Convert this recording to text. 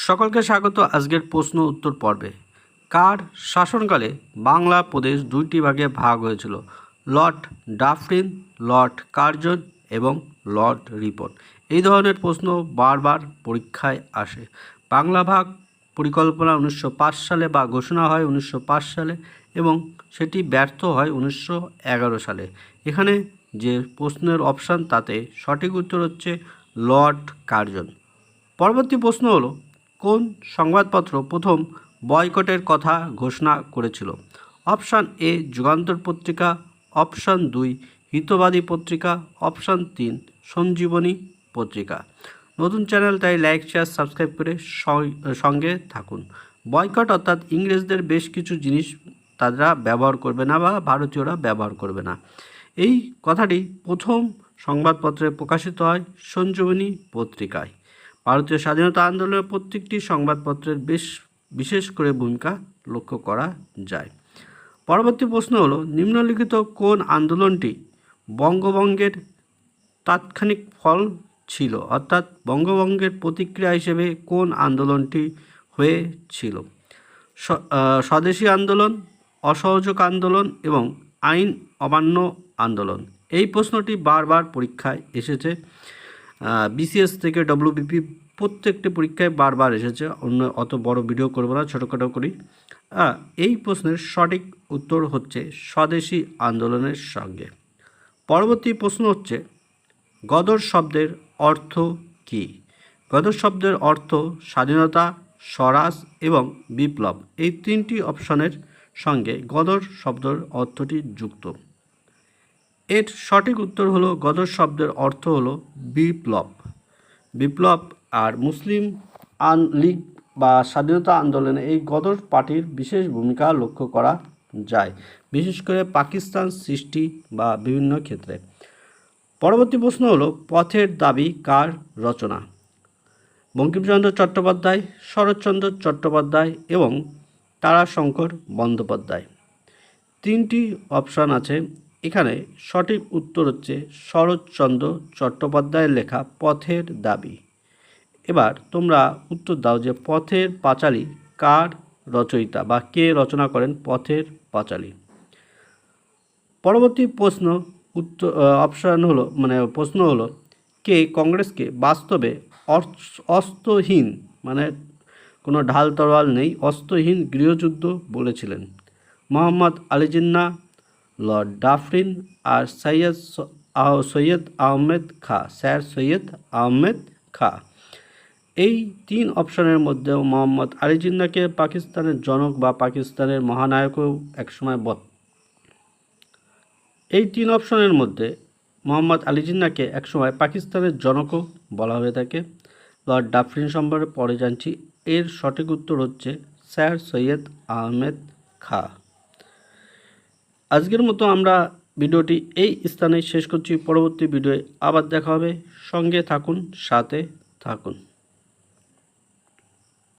সকলকে স্বাগত আজকের প্রশ্ন উত্তর পর্বে। কার শাসনকালে বাংলা প্রদেশ দুইটি ভাগে ভাগ হয়েছিল? লর্ড ডাফরিন, লর্ড কার্জন এবং লর্ড রিপন। এই ধরনের প্রশ্ন বারবার পরীক্ষায় আসে। বাংলা ভাগ পরিকল্পনা 1905 সালে বা ঘোষণা হয় 1905 সালে এবং সেটি ব্যর্থ হয় 1911 সালে। এখানে যে প্রশ্নের অপশান তাতে সঠিক উত্তর হচ্ছে লর্ড কার্জন। পরবর্তী প্রশ্ন হলো, কোন সংবাদপত্র প্রথম বয়কটের কথা ঘোষণা করেছিল? অপশান এ যুগান্তর পত্রিকা, অপশান 2 হিতবাদী পত্রিকা, অপশান 3 সঞ্জীবনী পত্রিকা। নতুন চ্যানেল তাই লাইক শেয়ার সাবস্ক্রাইব করে সঙ্গে থাকুন। বয়কট অর্থাৎ ইংরেজদের বেশ কিছু জিনিস তারা ব্যবহার করবে না বা ভারতীয়রা ব্যবহার করবে না। এই কথাটি প্রথম সংবাদপত্রে প্রকাশিত হয় সঞ্জীবনী পত্রিকায়। ভারতীয় স্বাধীনতা আন্দোলনের প্রত্যেকটি সংবাদপত্রের বিশেষ করে ভূমিকা লক্ষ্য করা যায়। পরবর্তী প্রশ্ন হলো, নিম্নলিখিত কোন আন্দোলনটি বঙ্গভঙ্গের তাৎক্ষণিক ফল ছিল? অর্থাৎ বঙ্গভঙ্গের প্রতিক্রিয়া হিসেবে কোন আন্দোলনটি হয়েছিল? স্বদেশী আন্দোলন, অসহযোগ আন্দোলন এবং আইন অমান্য আন্দোলন। এই প্রশ্নটি বারবার পরীক্ষায় এসেছে। বিসিএস থেকে ডব্লিউবিপি প্রত্যেকটি পরীক্ষায় বারবার এসেছে। অত বড় ভিডিও করব না, ছোটোখাটো করি। এই প্রশ্নের সঠিক উত্তর হচ্ছে স্বদেশী আন্দোলনের সঙ্গে। পরবর্তী প্রশ্ন হচ্ছে, গদর শব্দের অর্থ কী? গদর শব্দের অর্থ স্বাধীনতা, স্বরাজ এবং বিপ্লব। এই তিনটি অপশনের সঙ্গে গদর শব্দের অর্থটি যুক্ত। এর সঠিক উত্তর হলো গদর শব্দের অর্থ হলো বিপ্লব। বিপ্লব আর মুসলিম লীগ বা স্বাধীনতা আন্দোলনে এই গদর পার্টির বিশেষ ভূমিকা লক্ষ্য করা যায়, বিশেষ করে পাকিস্তান সৃষ্টি বা বিভিন্ন ক্ষেত্রে। পরবর্তী প্রশ্ন হলো, পথের দাবি কার রচনা? বঙ্কিমচন্দ্র চট্টোপাধ্যায়, শরৎচন্দ্র চট্টোপাধ্যায় এবং তারাশঙ্কর বন্দ্যোপাধ্যায়। তিনটি অপশান আছে। এখানে সঠিক উত্তর হচ্ছে শরৎচন্দ্র চট্টোপাধ্যায়ের লেখা পথের দাবি। এবার তোমরা উত্তর দাও যে পথের পাঁচালী কার রচয়িতা বা কে রচনা করেন পথের পাঁচালী। পরবর্তী প্রশ্ন প্রশ্ন হলো, কে কংগ্রেসকে বাস্তবে অস্ত্রহীন, মানে কোনো ঢাল তরোয়াল নেই, অস্ত্রহীন গৃহযুদ্ধ বলেছিলেন? মোহাম্মদ আলী জিন্নাহ, লর্ড ডাফরিন আর সৈয়দ আহমেদ খাঁ, স্যার সৈয়দ আহমেদ খাঁ। এই তিন অপশনের মধ্যে মোহাম্মদ আলী জিন্নাহকে পাকিস্তানের জনক বা পাকিস্তানের মহানায়কও একসময় এই তিন অপশনের মধ্যে মোহাম্মদ আলী জিন্নাহকে একসময় পাকিস্তানের জনকও বলা হয়ে থাকে। লর্ড ডাফরিন সম্পর্কে পরে জানছি। এর সঠিক উত্তর হচ্ছে স্যার সৈয়দ আহমেদ খাঁ। আজকের মতো আমরা ভিডিওটি এই স্থানে শেষ করছি। পরবর্তী ভিডিওয়ে আবার দেখা হবে। সঙ্গে থাকুন, সাথে থাকুন।